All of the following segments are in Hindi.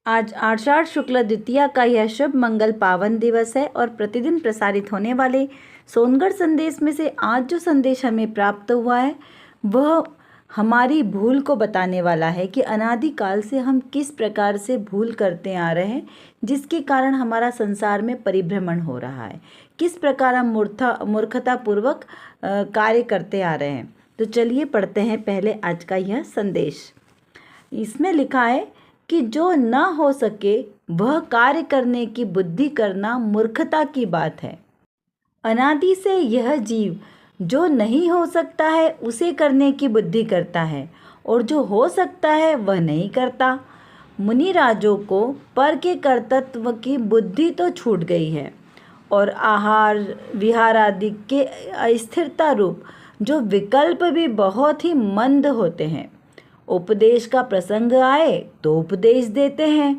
आज आषाढ़ शुक्ल द्वितीया का यह शुभ मंगल पावन दिवस है और प्रतिदिन प्रसारित होने वाले सोनगढ़ संदेश में से आज जो संदेश हमें प्राप्त हुआ है वह हमारी भूल को बताने वाला है कि अनादिकाल से हम किस प्रकार से भूल करते आ रहे हैं, जिसके कारण हमारा संसार में परिभ्रमण हो रहा है, किस प्रकार हम मूर्खतापूर्वक कार्य करते आ रहे हैं। तो चलिए पढ़ते हैं पहले आज का यह संदेश। इसमें लिखा है कि जो न हो सके वह कार्य करने की बुद्धि करना मूर्खता की बात है। अनादि से यह जीव जो नहीं हो सकता है उसे करने की बुद्धि करता है और जो हो सकता है वह नहीं करता। मुनिराजों को पर के कर्तृत्व की बुद्धि तो छूट गई है और आहार विहार आदि के अस्थिरता रूप जो विकल्प भी बहुत ही मंद होते हैं। उपदेश का प्रसंग आए तो उपदेश देते हैं,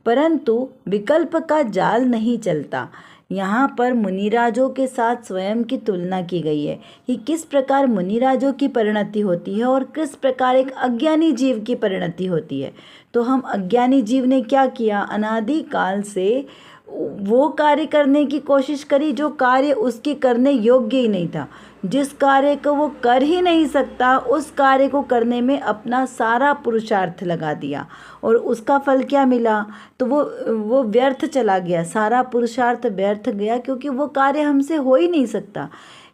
परंतु विकल्प का जाल नहीं चलता। यहाँ पर मुनिराजों के साथ स्वयं की तुलना की गई है कि किस प्रकार मुनिराजों की परिणति होती है और किस प्रकार एक अज्ञानी जीव की परिणति होती है। तो हम अज्ञानी जीव ने क्या किया, अनादि काल से वो कार्य करने की कोशिश करी जो कार्य उसके करने योग्य ही नहीं था। जिस कार्य को वो कर ही नहीं सकता उस कार्य को करने में अपना सारा पुरुषार्थ लगा दिया और उसका फल क्या मिला, तो वो व्यर्थ चला गया, सारा पुरुषार्थ व्यर्थ गया, क्योंकि वो कार्य हमसे हो ही नहीं सकता।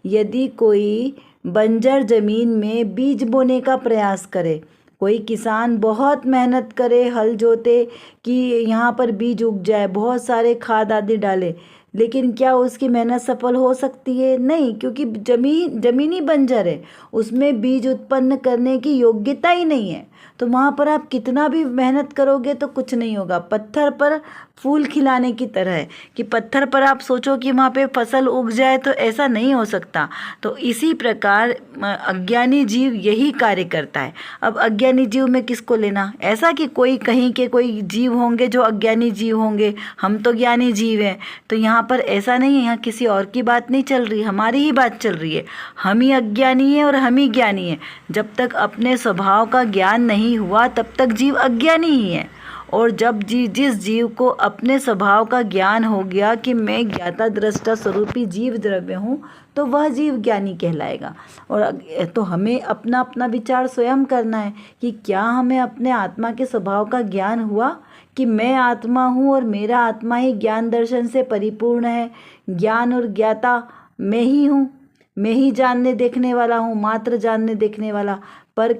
यदि कोई बंजर जमीन में बीज बोने का प्रयास करे, कोई किसान बहुत मेहनत करे, हल जोते कि यहाँ पर बीज उग जाए, बहुत सारे खाद आदि डाले, लेकिन क्या उसकी मेहनत सफल हो सकती है? नहीं, क्योंकि जमीनी बंजर है, उसमें बीज उत्पन्न करने की योग्यता ही नहीं है। तो वहाँ पर आप कितना भी मेहनत करोगे तो कुछ नहीं होगा। पत्थर पर फूल खिलाने की तरह है कि पत्थर पर आप सोचो कि वहाँ पे फसल उग जाए, तो ऐसा नहीं हो सकता। तो इसी प्रकार अज्ञानी जीव यही कार्य करता है। अब अज्ञानी जीव में किसको लेना, ऐसा कि कोई कहीं के कोई जीव होंगे जो अज्ञानी जीव होंगे, हम तो ज्ञानी जीव हैं। तो यहाँ पर ऐसा नहीं है, यहाँ किसी और की बात नहीं चल रही, हमारी ही बात चल रही है। हम ही अज्ञानी हैं और हम ही ज्ञानी हैं। जब तक अपने स्वभाव का ज्ञान नहीं हुआ तब तक जीव अज्ञानी ही है, और जब जिस जीव को अपने स्वभाव का ज्ञान हो गया कि मैं ज्ञाता दृष्टा स्वरूपी जीव द्रव्य हूँ, तो वह जीव ज्ञानी कहलाएगा। और तो हमें अपना अपना विचार स्वयं करना है कि क्या हमें अपने आत्मा के स्वभाव का ज्ञान हुआ कि मैं आत्मा हूँ और मेरा आत्मा ही ज्ञान दर्शन से परिपूर्ण है। ज्ञान और ज्ञाता मैं ही हूँ, मैं ही जानने देखने वाला हूँ, मात्र जानने देखने वाला, पर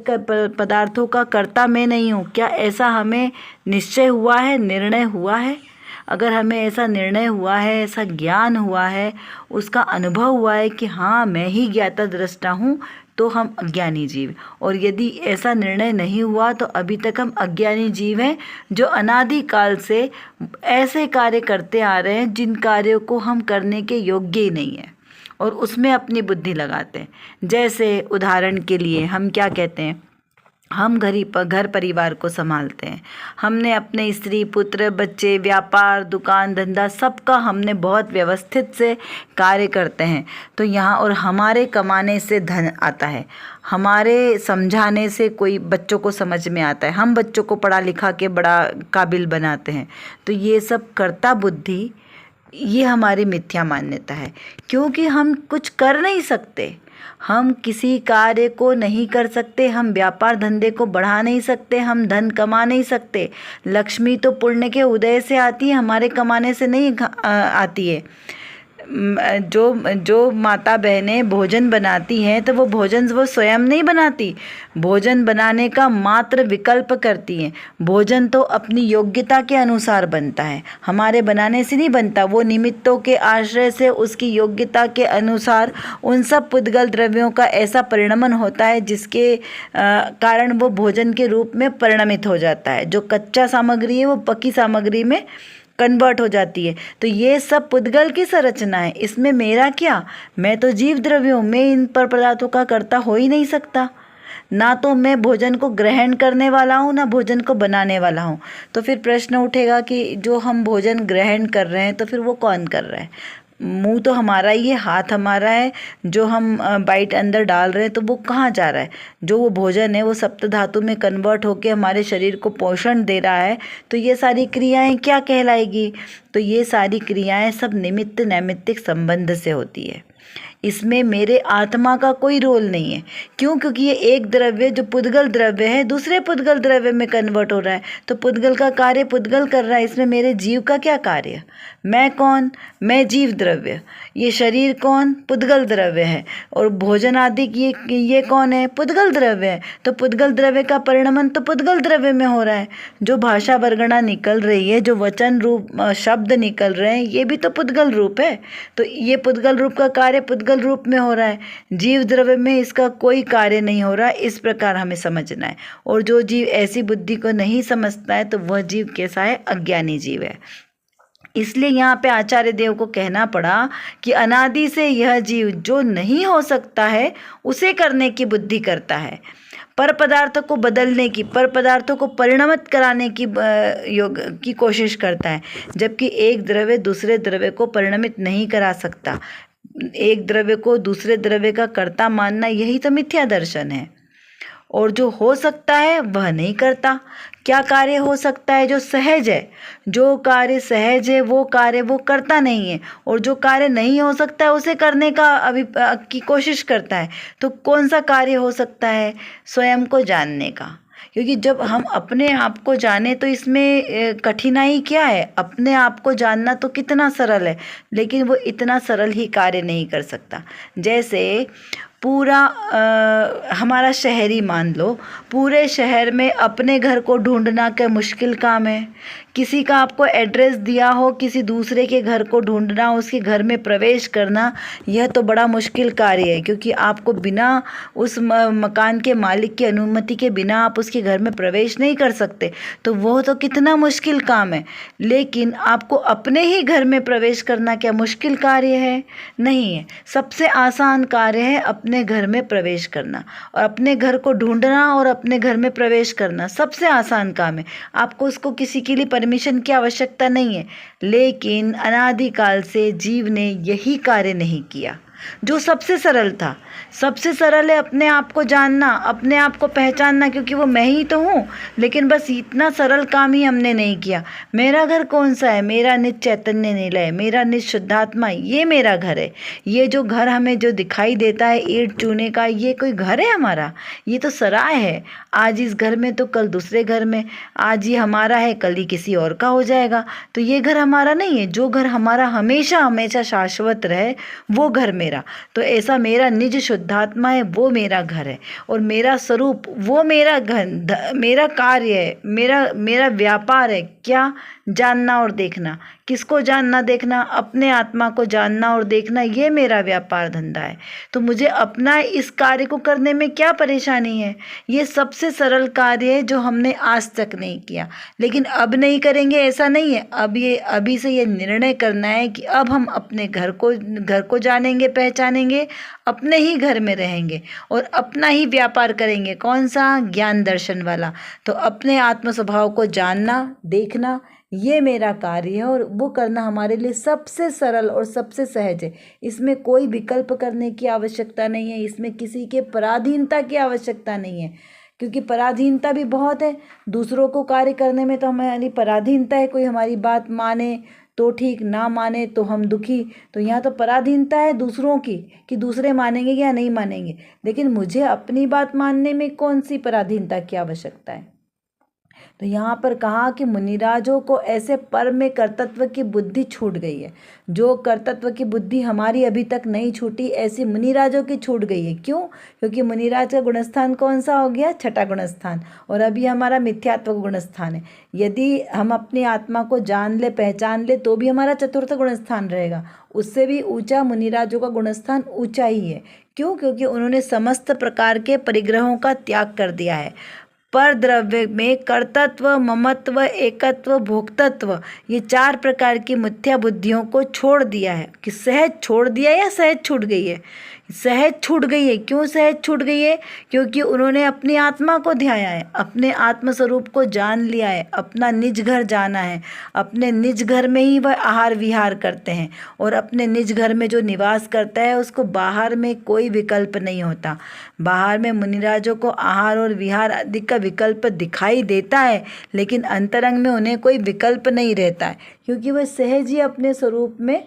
पदार्थों का कर्ता मैं नहीं हूँ। क्या ऐसा हमें निश्चय हुआ है, निर्णय हुआ है? अगर हमें ऐसा निर्णय हुआ है, ऐसा ज्ञान हुआ है, उसका अनुभव हुआ है कि हाँ मैं ही ज्ञाता दृष्टा हूँ, तो हम अज्ञानी जीव। और यदि ऐसा निर्णय नहीं हुआ तो अभी तक हम अज्ञानी जीव हैं जो अनादिकाल से ऐसे कार्य करते आ रहे हैं जिन कार्यों को हम करने के योग्य ही नहीं है और उसमें अपनी बुद्धि लगाते हैं। जैसे उदाहरण के लिए हम क्या कहते हैं, हम घर परिवार को संभालते हैं, हमने अपने स्त्री पुत्र बच्चे व्यापार दुकान धंधा सबका हमने बहुत व्यवस्थित से कार्य करते हैं। तो यहाँ और हमारे कमाने से धन आता है, हमारे समझाने से कोई बच्चों को समझ में आता है, हम बच्चों को पढ़ा लिखा के बड़ा काबिल बनाते हैं। तो ये सब कर्ता बुद्धि, ये हमारी मिथ्या मान्यता है, क्योंकि हम कुछ कर नहीं सकते, हम किसी कार्य को नहीं कर सकते, हम व्यापार धंधे को बढ़ा नहीं सकते, हम धन कमा नहीं सकते। लक्ष्मी तो पुण्य के उदय से आती है, हमारे कमाने से नहीं आती है। जो माता बहनें भोजन बनाती हैं तो वो भोजन वो स्वयं नहीं बनाती, भोजन बनाने का मात्र विकल्प करती हैं। भोजन तो अपनी योग्यता के अनुसार बनता है, हमारे बनाने से नहीं बनता। वो निमित्तों के आश्रय से उसकी योग्यता के अनुसार उन सब पुद्गल द्रव्यों का ऐसा परिणमन होता है जिसके कारण वो भोजन के रूप में परिणमित हो जाता है। जो कच्चा सामग्री है वो पक्की सामग्री में कन्वर्ट हो जाती है। तो ये सब पुद्गल की संरचना है, इसमें मेरा क्या, मैं तो जीव द्रव्य हूँ, मैं इन पर पदार्थों का कर्ता हो ही नहीं सकता। ना तो मैं भोजन को ग्रहण करने वाला हूँ, ना भोजन को बनाने वाला हूँ। तो फिर प्रश्न उठेगा कि जो हम भोजन ग्रहण कर रहे हैं तो फिर वो कौन कर रहा है? मुंह तो हमारा ही है, हाथ हमारा है, जो हम बाइट अंदर डाल रहे हैं तो वो कहाँ जा रहा है? जो वो भोजन है वो सप्त धातु में कन्वर्ट होके हमारे शरीर को पोषण दे रहा है, तो ये सारी क्रियाएं क्या कहलाएगी? तो ये सारी क्रियाएं सब निमित्त नैमित्तिक संबंध से होती है। इसमें मेरे आत्मा का कोई रोल नहीं है। क्यों? क्योंकि ये एक द्रव्य जो पुद्गल द्रव्य है दूसरे पुद्गल द्रव्य में कन्वर्ट हो रहा है, तो पुद्गल का कार्य पुद्गल कर रहा है। इसमें मेरे जीव का क्या कार्य? मैं कौन? मैं जीव द्रव्य। ये शरीर कौन? पुद्गल द्रव्य है। और भोजन आदि ये कौन है? पुद्गल द्रव्य है। तो पुद्गल द्रव्य का परिणमन तो पुद्गल द्रव्य में हो रहा है। जो भाषा वर्गणा निकल रही है, जो वचन रूप शब्द निकल रहे हैं, ये भी तो पुद्गल रूप है। तो ये पुद्गल रूप का कार्य पुद्गल रूप में हो रहा है। जीव द्रव्य में इसका कोई कार्य नहीं हो रहा है। इस प्रकार हमें समझना है। और जो जीव ऐसी बुद्धि को नहीं समझता है तो वह जीव कैसा है? अज्ञानी जीव है। इसलिए यहाँ पे आचार्य देव को कहना पड़ा कि अनादि से यह जीव जो नहीं हो सकता है उसे करने की बुद्धि करता है, पर पदार्थों को बदलने की, पर पदार्थों को परिणमित कराने की कोशिश करता है। जबकि एक द्रव्य दूसरे द्रव्य को परिणमित नहीं करा सकता। एक द्रव्य को दूसरे द्रव्य का कर्ता मानना, यही तो मिथ्या दर्शन है। और जो हो सकता है वह नहीं करता। क्या कार्य हो सकता है? जो सहज है, जो कार्य सहज है वो कार्य वो करता नहीं है। और जो कार्य नहीं हो सकता है उसे करने की कोशिश करता है। तो कौन सा कार्य हो सकता है? स्वयं को जानने का। क्योंकि जब हम अपने आप को जाने तो इसमें कठिनाई क्या है? अपने आप को जानना तो कितना सरल है, लेकिन वो इतना सरल ही कार्य नहीं कर सकता। जैसे पूरा हमारा शहरी मान लो, पूरे शहर में अपने घर को ढूंढना क्या मुश्किल काम है? किसी का आपको एड्रेस दिया हो, किसी दूसरे के घर को ढूंढना, उसके घर में प्रवेश करना, यह तो बड़ा मुश्किल कार्य है। क्योंकि आपको बिना उस मकान के मालिक की अनुमति के बिना आप उसके घर में प्रवेश नहीं कर सकते। तो वो तो कितना मुश्किल काम है। लेकिन आपको अपने ही घर में प्रवेश करना क्या मुश्किल कार्य है? नहीं है। सबसे आसान कार्य है अपने घर में प्रवेश करना, और अपने घर को ढूंढना और अपने घर में प्रवेश करना सबसे आसान काम है। आपको उसको किसी के लिए परमिशन की आवश्यकता नहीं है। लेकिन अनादिकाल से जीव ने यही कार्य नहीं किया जो सबसे सरल था। सबसे सरल है अपने आप को जानना, अपने आप को पहचानना, क्योंकि वो मैं ही तो हूँ। लेकिन बस इतना सरल काम ही हमने नहीं किया। मेरा घर कौन सा है? मेरा निज चैतन्य निलय, मेरा निज शुद्धात्मा, ये मेरा घर है। ये जो घर हमें जो दिखाई देता है ईंट चूने का, ये कोई घर है हमारा? ये तो सराय है। आज इस घर में तो कल दूसरे घर में, आज ये हमारा है कल ही किसी और का हो जाएगा। तो ये घर हमारा नहीं है। जो घर हमारा हमेशा हमेशा शाश्वत रहे वो घर मेरा। तो ऐसा मेरा निज शुद्धात्मा है, वो मेरा घर है। और मेरा स्वरूप वो मेरा घर, मेरा कार्य है, मेरा व्यापार है। क्या? जानना और देखना। किसको जानना देखना? अपने आत्मा को जानना और देखना, ये मेरा व्यापार धंधा है। तो मुझे अपना इस कार्य को करने में क्या परेशानी है? ये सबसे सरल कार्य है जो हमने आज तक नहीं किया। लेकिन अब नहीं करेंगे ऐसा नहीं है। अभी से ये निर्णय करना है कि अब हम अपने घर को जानेंगे, पहचानेंगे, अपने ही घर में रहेंगे और अपना ही व्यापार करेंगे। कौन सा? ज्ञान दर्शन वाला। तो अपने आत्म स्वभाव को जानना, देखना, ये मेरा कार्य है। और वो करना हमारे लिए सबसे सरल और सबसे सहज है। इसमें कोई विकल्प करने की आवश्यकता नहीं है। इसमें किसी के पराधीनता की आवश्यकता नहीं है। क्योंकि पराधीनता भी बहुत है। दूसरों को कार्य करने में तो हमारी पराधीनता है। कोई हमारी बात माने तो ठीक, ना माने तो हम दुखी। तो यहाँ तो पराधीनता है दूसरों की कि दूसरे मानेंगे या नहीं मानेंगे। लेकिन मुझे अपनी बात मानने में कौन सी पराधीनता की आवश्यकता है? तो यहाँ पर कहा कि मुनिराजों को ऐसे पर में कर्तृत्व की बुद्धि छूट गई है। जो कर्तृत्व की बुद्धि हमारी अभी तक नहीं छूटी, ऐसी मुनिराजों की छूट गई है। क्यों? क्योंकि मुनिराज का गुणस्थान कौन सा हो गया? छठा गुणस्थान। और अभी हमारा मिथ्यात्व गुणस्थान है। यदि हम अपनी आत्मा को जान ले, पहचान ले, तो भी हमारा चतुर्थ गुणस्थान रहेगा। उससे भी ऊंचा मुनिराजों का गुणस्थान ऊंचा ही है। क्यों? क्योंकि उन्होंने समस्त प्रकार के परिग्रहों का त्याग कर दिया है। पर द्रव्य में कर्तृत्व, ममत्व, एकत्व, भोक्तत्व, ये 4 प्रकार की मिथ्या बुद्धियों को छोड़ दिया है। कि सहज छोड़ दिया या सहज छूट गई है? सहज छूट गई है। क्यों सहज छूट गई है? क्योंकि उन्होंने अपनी आत्मा को ध्याया है, अपने आत्म स्वरूप को जान लिया है, अपना निज घर जाना है। अपने निज घर में ही वह आहार विहार करते हैं, और अपने निज घर में जो निवास करता है उसको बाहर में कोई विकल्प नहीं होता। बाहर में मुनिराजों को आहार और विहार आदि का विकल्प दिखाई देता है, लेकिन अंतरंग में उन्हें कोई विकल्प नहीं रहता है, क्योंकि वह सहज ही अपने स्वरूप में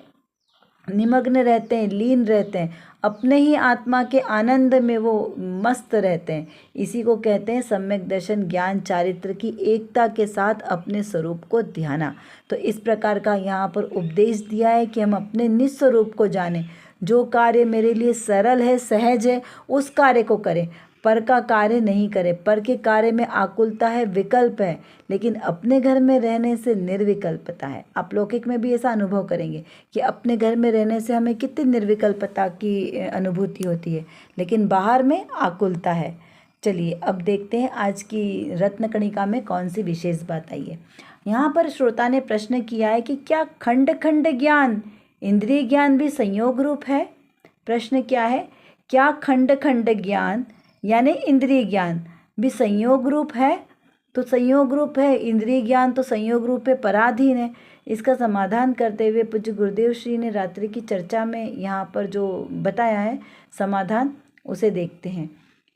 निमग्न रहते हैं, लीन रहते हैं, अपने ही आत्मा के आनंद में वो मस्त रहते हैं। इसी को कहते हैं सम्यक दर्शन, ज्ञान चारित्र की एकता के साथ अपने स्वरूप को ध्याना। तो इस प्रकार का यहाँ पर उपदेश दिया है कि हम अपने निज स्वरूप को जानें। जो कार्य मेरे लिए सरल है, सहज है, उस कार्य को करें, पर का कार्य नहीं करें। पर के कार्य में आकुलता है, विकल्प है, लेकिन अपने घर में रहने से निर्विकल्पता है। आप लौकिक में भी ऐसा अनुभव करेंगे कि अपने घर में रहने से हमें कितनी निर्विकल्पता की अनुभूति होती है, लेकिन बाहर में आकुलता है। चलिए अब देखते हैं आज की रत्नकणिका में कौन सी विशेष बात आई है। यहाँ पर श्रोता ने प्रश्न किया है कि क्या खंड खंड ज्ञान, इंद्रिय ज्ञान भी संयोग रूप है? प्रश्न क्या है? क्या खंड खंड ज्ञान यानी इंद्रिय ज्ञान भी संयोग रूप है? तो संयोग रूप है, इंद्रिय ज्ञान तो संयोग रूप है, पराधीन है। इसका समाधान करते हुए पूज्य गुरुदेव श्री ने रात्रि की चर्चा में यहाँ पर जो बताया है समाधान, उसे देखते हैं।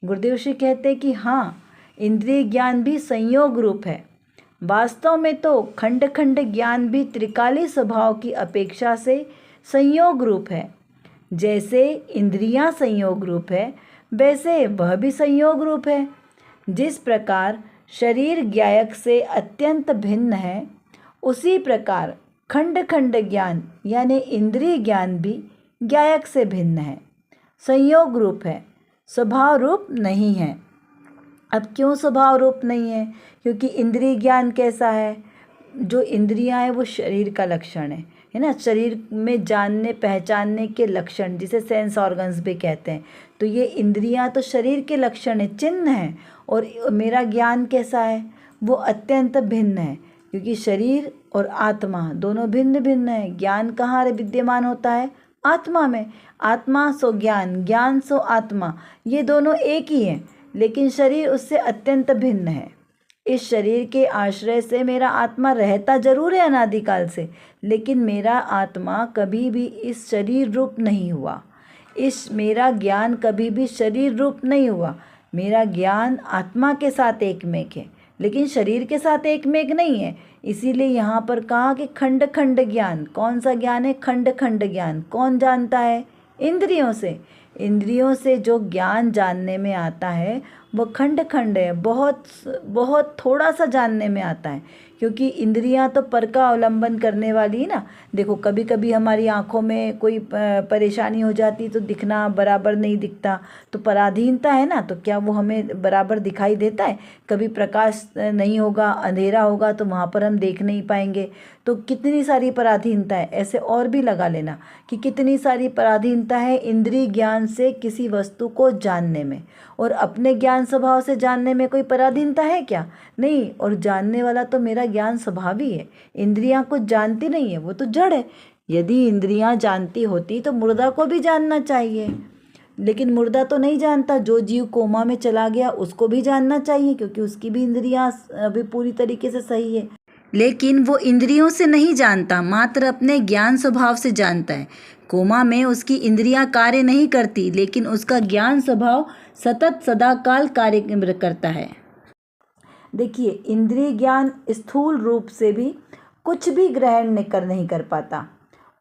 गुरुदेव श्री कहते हैं कि हाँ, इंद्रिय ज्ञान भी संयोग रूप है। वास्तव में तो खंड खंड ज्ञान भी त्रिकाली स्वभाव की अपेक्षा से संयोग रूप है। जैसे इंद्रियां संयोग रूप है, वैसे वह भी संयोग रूप है। जिस प्रकार शरीर ज्ञायक से अत्यंत भिन्न है, उसी प्रकार खंड खंड ज्ञान यानी इंद्रिय ज्ञान भी ज्ञायक से भिन्न है, संयोग रूप है, स्वभाव रूप नहीं है। अब क्यों स्वभाव रूप नहीं है? क्योंकि इंद्रिय ज्ञान कैसा है? जो इंद्रियां हैं वो शरीर का लक्षण है ना, शरीर में जानने पहचानने के लक्षण, जिसे सेंस ऑर्गन्स भी कहते हैं। तो ये इंद्रियां तो शरीर के लक्षण है, चिन्ह है। और मेरा ज्ञान कैसा है? वो अत्यंत भिन्न है, क्योंकि शरीर और आत्मा दोनों भिन्न भिन्न है। ज्ञान कहाँ विद्यमान होता है? आत्मा में। आत्मा सो ज्ञान, ज्ञान सो आत्मा, ये दोनों एक ही हैं, लेकिन शरीर उससे अत्यंत भिन्न है। इस शरीर के आश्रय से मेरा आत्मा रहता जरूर है अनादिकाल से, लेकिन मेरा आत्मा कभी भी इस शरीर रूप नहीं हुआ। मेरा ज्ञान कभी भी शरीर रूप नहीं हुआ। मेरा ज्ञान आत्मा के साथ एकमेक है, लेकिन शरीर के साथ एकमेक नहीं है। इसीलिए यहाँ पर कहा कि खंड खंड ज्ञान। कौन सा ज्ञान है? खंड खंड ज्ञान। कौन जानता है? इंद्रियों से। इंद्रियों से जो ज्ञान जानने में आता है वो खंड खंड है, बहुत बहुत थोड़ा सा जानने में आता है, क्योंकि इंद्रियां तो पर का अवलंबन करने वाली है ना। देखो कभी कभी हमारी आँखों में कोई परेशानी हो जाती तो दिखना बराबर नहीं दिखता, तो पराधीनता है ना। तो क्या वो हमें बराबर दिखाई देता है? कभी प्रकाश नहीं होगा, अंधेरा होगा, तो वहाँ पर हम देख नहीं पाएंगे। तो कितनी सारी पराधीनता है। ऐसे और भी लगा लेना कि कितनी सारी पराधीनता है इंद्रिय ज्ञान से किसी वस्तु को जानने में, और अपने ज्ञान स्वभाव से जानने में कोई पराधीनता है क्या? नहीं। और जानने वाला तो मेरा ज्ञान स्वभाव ही है। इंद्रियां कुछ जानती नहीं है, वो तो जड़ है। यदि इंद्रियां जानती होती तो मुर्दा को भी जानना चाहिए, लेकिन मुर्दा तो नहीं जानता। जो जीव कोमा में चला गया उसको भी जानना चाहिए, क्योंकि उसकी भी इंद्रियां अभी पूरी तरीके से सही है, लेकिन वो इंद्रियों से नहीं जानता, मात्र अपने ज्ञान स्वभाव से जानता है। कोमा में उसकी इंद्रियां कार्य नहीं करती, लेकिन उसका ज्ञान स्वभाव सतत सदाकाल कार्य करता है। देखिए, इंद्रिय ज्ञान स्थूल रूप से भी कुछ भी ग्रहण नहीं कर पाता।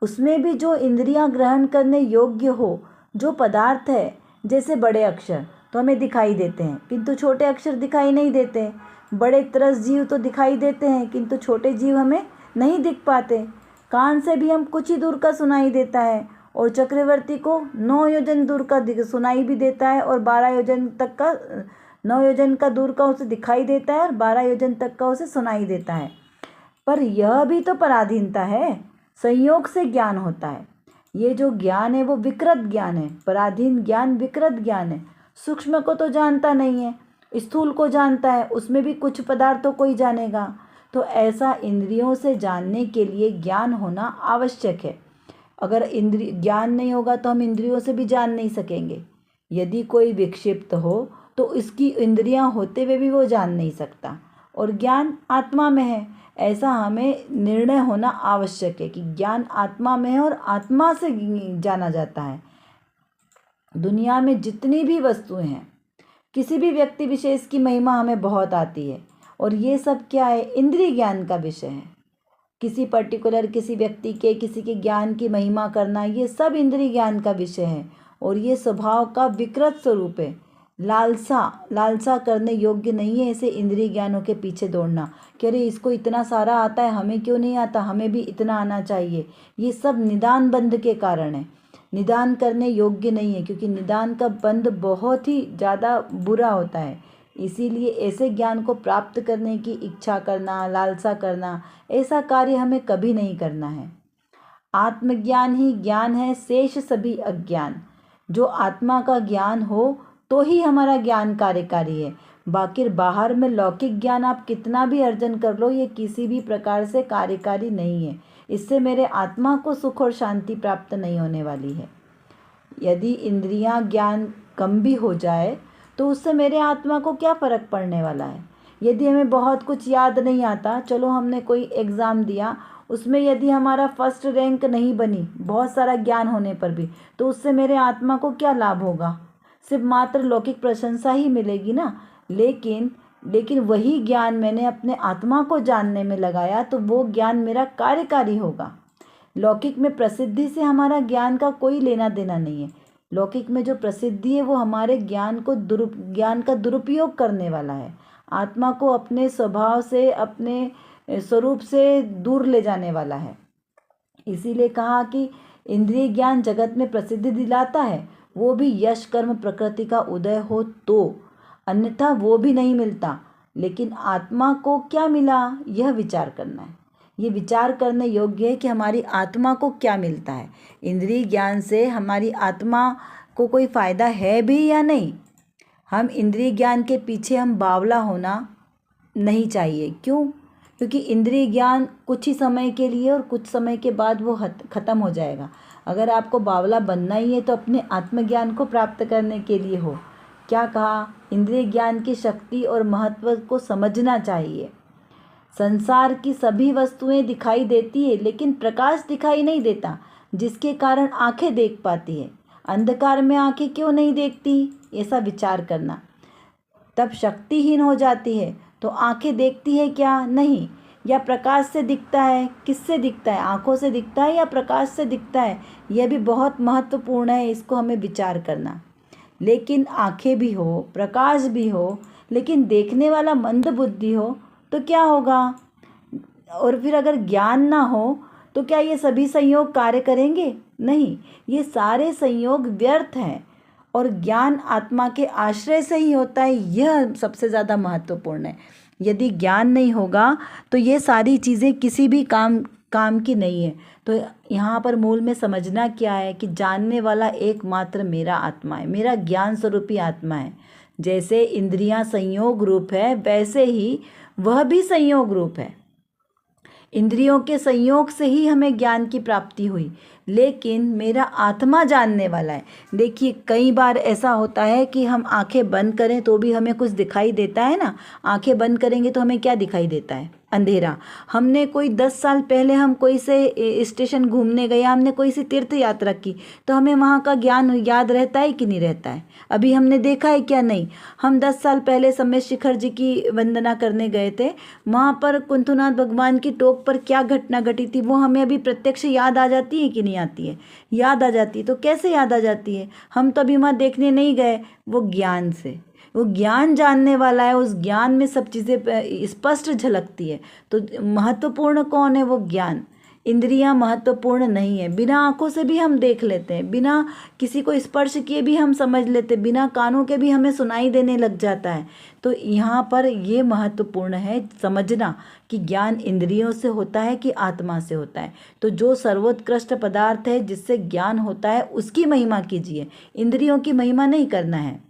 उसमें भी जो इंद्रियां ग्रहण करने योग्य हो, जो पदार्थ है, जैसे बड़े अक्षर तो हमें दिखाई देते हैं, किंतु छोटे अक्षर दिखाई नहीं देते। बड़े तरस जीव तो दिखाई देते हैं, किंतु छोटे जीव हमें नहीं दिख पाते। कान से भी हम कुछ ही दूर का सुनाई देता है, और चक्रवर्ती को 9 योजन दूर का सुनाई भी देता है, और 12 योजन तक का 9 योजन का दूर का उसे दिखाई देता है, और 12 योजन तक का उसे सुनाई देता है। पर यह भी तो पराधीनता है, संयोग से ज्ञान होता है। ये जो ज्ञान है वो विकृत ज्ञान है, पराधीन ज्ञान विकृत ज्ञान है। सूक्ष्म को तो जानता नहीं है, स्थूल को जानता है, उसमें भी कुछ पदार्थों को ही जानेगा। तो ऐसा इंद्रियों से जानने के लिए ज्ञान होना आवश्यक है। अगर इंद्रिय ज्ञान नहीं होगा तो हम इंद्रियों से भी जान नहीं सकेंगे। यदि कोई विक्षिप्त हो तो इसकी इंद्रियां होते हुए भी वो जान नहीं सकता, और ज्ञान आत्मा में है। ऐसा हमें निर्णय होना आवश्यक है कि ज्ञान आत्मा में है और आत्मा से जाना जाता है। दुनिया में जितनी भी वस्तुएं हैं, किसी भी व्यक्ति विशेष की महिमा हमें बहुत आती है, और ये सब क्या है, इंद्रिय ज्ञान का विषय है। किसी पर्टिकुलर किसी व्यक्ति के किसी के ज्ञान की महिमा करना, ये सब इंद्रिय ज्ञान का विषय है, और ये स्वभाव का विकृत स्वरूप है। लालसा करने योग्य नहीं है इसे इंद्रिय ज्ञानों के पीछे दौड़ना कि अरे इसको इतना सारा आता है, हमें क्यों नहीं आता, हमें भी इतना आना चाहिए। ये सब निदान बंध के कारण है। निदान करने योग्य नहीं है, क्योंकि निदान का बंध बहुत ही ज़्यादा बुरा होता है। इसीलिए ऐसे ज्ञान को प्राप्त करने की इच्छा करना, लालसा करना, ऐसा कार्य हमें कभी नहीं करना है। आत्मज्ञान ही ज्ञान है, शेष सभी अज्ञान। जो आत्मा का ज्ञान हो तो ही हमारा ज्ञान कार्यकारी है। बाकी बाहर में लौकिक ज्ञान आप कितना भी अर्जन कर लो, ये किसी भी प्रकार से कार्यकारी नहीं है। इससे मेरे आत्मा को सुख और शांति प्राप्त नहीं होने वाली है। यदि इंद्रियां ज्ञान कम भी हो जाए तो उससे मेरे आत्मा को क्या फ़र्क पड़ने वाला है। यदि हमें बहुत कुछ याद नहीं आता, चलो हमने कोई एग्ज़ाम दिया, उसमें यदि हमारा फर्स्ट रैंक नहीं बनी, बहुत सारा ज्ञान होने पर भी, तो उससे मेरे आत्मा को क्या लाभ होगा, सिर्फ मात्र लौकिक प्रशंसा ही मिलेगी ना। लेकिन वही ज्ञान मैंने अपने आत्मा को जानने में लगाया तो वो ज्ञान मेरा कार्यकारी होगा। लौकिक में प्रसिद्धि से हमारा ज्ञान का कोई लेना देना नहीं है। लौकिक में जो प्रसिद्धि है वो हमारे ज्ञान का दुरुपयोग करने वाला है। आत्मा को अपने स्वभाव से, अपने स्वरूप से दूर ले जाने वाला है। इसीलिए कहा कि इंद्रिय ज्ञान जगत में प्रसिद्धि दिलाता है, वो भी यश कर्म प्रकृति का उदय हो तो, अन्यथा वो भी नहीं मिलता। लेकिन आत्मा को क्या मिला, यह विचार करना है। ये विचार करने योग्य है कि हमारी आत्मा को क्या मिलता है। इंद्रिय ज्ञान से हमारी आत्मा को कोई फ़ायदा है भी या नहीं। हम इंद्रिय ज्ञान के पीछे हम बावला होना नहीं चाहिए। क्यों? क्योंकि इंद्रिय ज्ञान कुछ ही समय के लिए और कुछ समय के बाद वो ख़त्म हो जाएगा। अगर आपको बावला बनना ही है तो अपने आत्मज्ञान को प्राप्त करने के लिए हो। क्या कहा, इंद्रिय ज्ञान की शक्ति और महत्व को समझना चाहिए। संसार की सभी वस्तुएं दिखाई देती है, लेकिन प्रकाश दिखाई नहीं देता, जिसके कारण आंखें देख पाती है। अंधकार में आंखें क्यों नहीं देखती, ऐसा विचार करना। तब शक्तिहीन हो जाती है तो आंखें देखती है क्या, नहीं। या प्रकाश से दिखता है, किससे दिखता है, आंखों से दिखता है या प्रकाश से दिखता है, यह भी बहुत महत्वपूर्ण है, इसको हमें विचार करना। लेकिन आंखें भी हो, प्रकाश भी हो, लेकिन देखने वाला मंद बुद्धि हो तो क्या होगा। और फिर अगर ज्ञान ना हो तो क्या ये सभी संयोग कार्य करेंगे, नहीं। ये सारे संयोग व्यर्थ हैं, और ज्ञान आत्मा के आश्रय से ही होता है, यह सबसे ज़्यादा महत्वपूर्ण है। यदि ज्ञान नहीं होगा तो ये सारी चीज़ें किसी भी काम की नहीं है। तो यहाँ पर मूल में समझना क्या है कि जानने वाला एकमात्र मेरा आत्मा है, मेरा ज्ञान स्वरूपी आत्मा है। जैसे इंद्रियां संयोग रूप है, वैसे ही वह भी संयोग रूप है। इंद्रियों के संयोग से ही हमें ज्ञान की प्राप्ति हुई, लेकिन मेरा आत्मा जानने वाला है। देखिए, कई बार ऐसा होता है कि हम आंखें बंद करें तो भी हमें कुछ दिखाई देता है ना। आंखें बंद करेंगे तो हमें क्या दिखाई देता है, अंधेरा। हमने कोई 10 साल पहले हम कोई से स्टेशन घूमने गए, हमने कोई सी तीर्थ यात्रा की, तो हमें वहाँ का ज्ञान याद रहता है कि नहीं रहता है। अभी हमने देखा है क्या, नहीं। हम 10 साल पहले समय शिखर जी की वंदना करने गए थे, वहाँ पर कुंथुनाथ भगवान की टोक पर क्या घटना घटी थी वो हमें अभी प्रत्यक्ष याद आ जाती है कि नहीं आती है, याद आ जाती है। तो कैसे याद आ जाती है, हम तो अभी वहाँ देखने नहीं गए, वो ज्ञान से। वो ज्ञान जानने वाला है, उस ज्ञान में सब चीज़ें स्पष्ट झलकती है। तो महत्वपूर्ण कौन है, वो ज्ञान। इंद्रियां महत्वपूर्ण नहीं है। बिना आंखों से भी हम देख लेते हैं, बिना किसी को स्पर्श किए भी हम समझ लेते हैं, बिना कानों के भी हमें सुनाई देने लग जाता है। तो यहाँ पर ये महत्वपूर्ण है समझना कि ज्ञान इंद्रियों से होता है कि आत्मा से होता है। तो जो सर्वोत्कृष्ट पदार्थ है जिससे ज्ञान होता है उसकी महिमा कीजिए, इंद्रियों की महिमा नहीं करना है।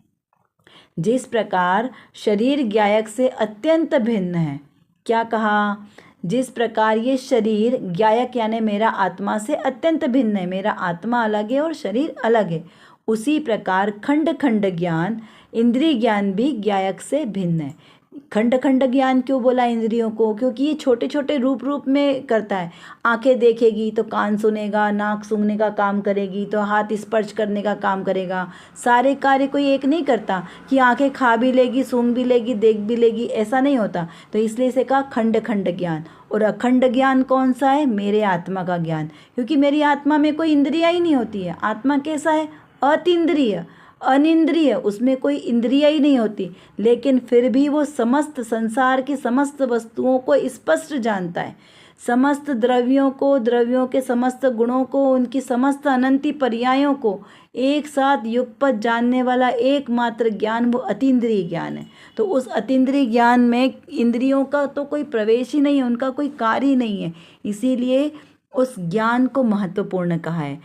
जिस प्रकार शरीर ज्ञायक से अत्यंत भिन्न है, क्या कहा, जिस प्रकार ये शरीर ज्ञायक यानी मेरा आत्मा से अत्यंत भिन्न है, मेरा आत्मा अलग है और शरीर अलग है, उसी प्रकार खंड खंड ज्ञान, इंद्रिय ज्ञान भी ज्ञायक से भिन्न है। खंड खंड ज्ञान क्यों बोला इंद्रियों को? क्योंकि ये छोटे छोटे रूप में करता है। आंखें देखेगी तो कान सुनेगा, नाक सूंघने का काम करेगी तो हाथ स्पर्श करने का काम करेगा। सारे कार्य कोई एक नहीं करता कि आंखें खा भी लेगी, सूंघ भी लेगी, देख भी लेगी, ऐसा नहीं होता। तो इसलिए इसे कहा खंड खंड ज्ञान। और अखंड ज्ञान कौन सा है? मेरे आत्मा का ज्ञान, क्योंकि मेरी आत्मा में कोई इंद्रिया ही नहीं होती है। आत्मा कैसा है? अतीन्द्रिय, अनिंद्रिय, उसमें कोई इंद्रिया ही नहीं होती, लेकिन फिर भी वो समस्त संसार की समस्त वस्तुओं को स्पष्ट जानता है, समस्त द्रव्यों को, द्रव्यों के समस्त गुणों को, उनकी समस्त अनंती पर्यायों को एक साथ युगपत जानने वाला एकमात्र ज्ञान वो अतीन्द्रिय ज्ञान है। तो उस अतीन्द्रिय ज्ञान में इंद्रियों का तो कोई प्रवेश ही नहीं है, उनका कोई कार्य ही नहीं है। इसीलिए उस ज्ञान को महत्वपूर्ण कहा है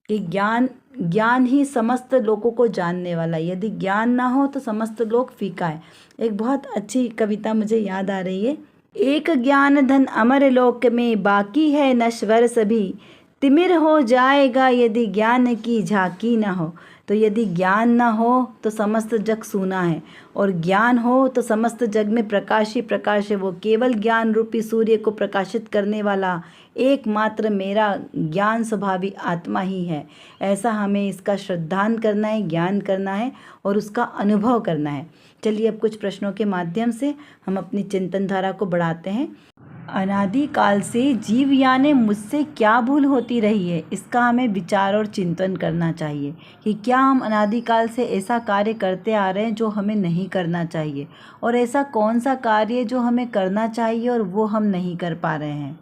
कि ज्ञान ही समस्त लोगों को जानने वाला। यदि ज्ञान ना हो तो समस्त लोग फीका है। एक बहुत अच्छी कविता मुझे याद आ रही है। एक ज्ञान धन अमर लोक में, बाकी है नश्वर सभी, तिमिर हो जाएगा यदि ज्ञान की झांकी ना हो। तो यदि ज्ञान ना हो तो समस्त जग सूना है, और ज्ञान हो तो समस्त जग में प्रकाश ही प्रकाश है। वो केवल ज्ञान रूपी सूर्य को प्रकाशित करने वाला एकमात्र मेरा ज्ञान स्वभावी आत्मा ही है। ऐसा हमें इसका श्रद्धान करना है, ज्ञान करना है और उसका अनुभव करना है। चलिए अब कुछ प्रश्नों के माध्यम से हम अपनी चिंतन धारा को बढ़ाते हैं। अनादिकाल से जीव यानी मुझसे क्या भूल होती रही है, इसका हमें विचार और चिंतन करना चाहिए कि क्या हम अनादिकाल से ऐसा कार्य करते आ रहे हैं जो हमें नहीं करना चाहिए, और ऐसा कौन सा कार्य जो हमें करना चाहिए और वो हम नहीं कर पा रहे हैं।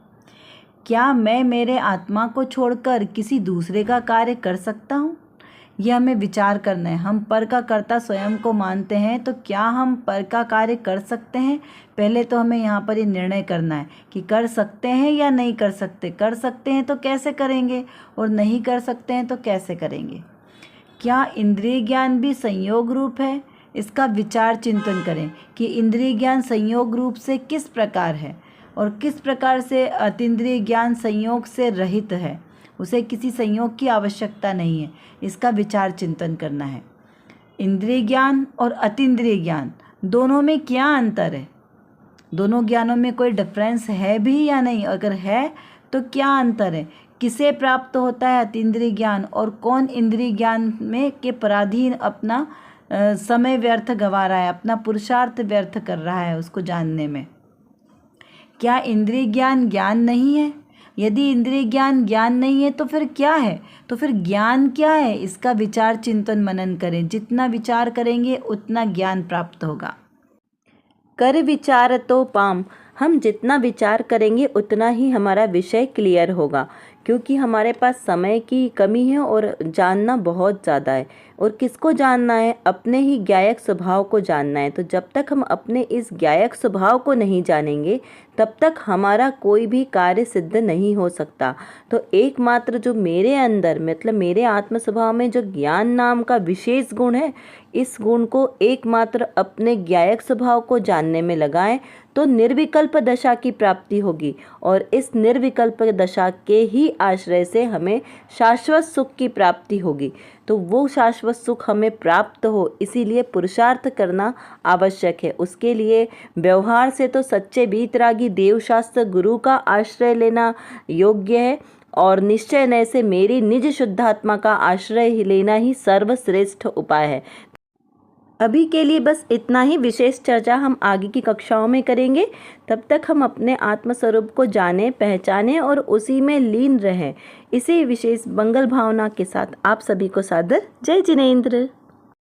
क्या मैं मेरे आत्मा को छोड़कर किसी दूसरे का कार्य कर सकता हूँ? यह हमें विचार करना है। हम पर का कर्ता स्वयं को मानते हैं, तो क्या हम पर का कार्य कर सकते हैं? पहले तो हमें यहाँ पर ये निर्णय करना है कि कर सकते हैं या नहीं कर सकते। कर सकते हैं तो कैसे करेंगे, और नहीं कर सकते हैं तो कैसे करेंगे। क्या इंद्रिय ज्ञान भी संयोग रूप है? इसका विचार चिंतन करें कि इंद्रिय ज्ञान संयोग रूप से किस प्रकार है और किस प्रकार से अतीन्द्रिय ज्ञान संयोग से रहित है, उसे किसी संयोग की आवश्यकता नहीं है। इसका विचार चिंतन करना है। इंद्रिय ज्ञान और अतीन्द्रिय ज्ञान दोनों में क्या अंतर है? दोनों ज्ञानों में कोई डिफरेंस है भी या नहीं? अगर है तो क्या अंतर है? किसे प्राप्त होता है अतीन्द्रिय ज्ञान, और कौन इंद्रिय ज्ञान में के पराधीन अपना समय व्यर्थ गंवा रहा है, अपना पुरुषार्थ व्यर्थ कर रहा है उसको जानने में। क्या इंद्रिय ज्ञान ज्ञान नहीं है? यदि इंद्रिय ज्ञान ज्ञान नहीं है तो फिर क्या है? तो फिर ज्ञान क्या है? इसका विचार चिंतन मनन करें। जितना विचार करेंगे उतना ज्ञान प्राप्त होगा। कर विचार तो पाम, हम जितना विचार करेंगे उतना ही हमारा विषय क्लियर होगा, क्योंकि हमारे पास समय की कमी है और जानना बहुत ज़्यादा है। और किसको जानना है? अपने ही ज्ञायक स्वभाव को जानना है। तो जब तक हम अपने इस ज्ञायक स्वभाव को नहीं जानेंगे तब तक हमारा कोई भी कार्य सिद्ध नहीं हो सकता। तो एकमात्र जो मेरे अंदर मतलब मेरे आत्म स्वभाव में जो ज्ञान नाम का विशेष गुण है, इस गुण को एकमात्र अपने ज्ञायक स्वभाव को जानने में लगाएं तो निर्विकल्प दशा की प्राप्ति होगी, और इस निर्विकल्प दशा के ही आश्रय से हमें शाश्वत सुख की प्राप्ति होगी। तो वो शाश्वत सुख हमें प्राप्त हो, इसीलिए पुरुषार्थ करना आवश्यक है। उसके लिए व्यवहार से तो सच्चे वीतरागी देवशास्त्र गुरु का आश्रय लेना योग्य है, और निश्चय नय से मेरी निज शुद्धात्मा का आश्रय लेना ही सर्वश्रेष्ठ उपाय है। अभी के लिए बस इतना ही। विशेष चर्चा हम आगे की कक्षाओं में करेंगे। तब तक हम अपने आत्मस्वरूप को जानें, पहचानें और उसी में लीन रहें। इसी विशेष मंगल भावना के साथ आप सभी को सादर जय जिनेंद्र।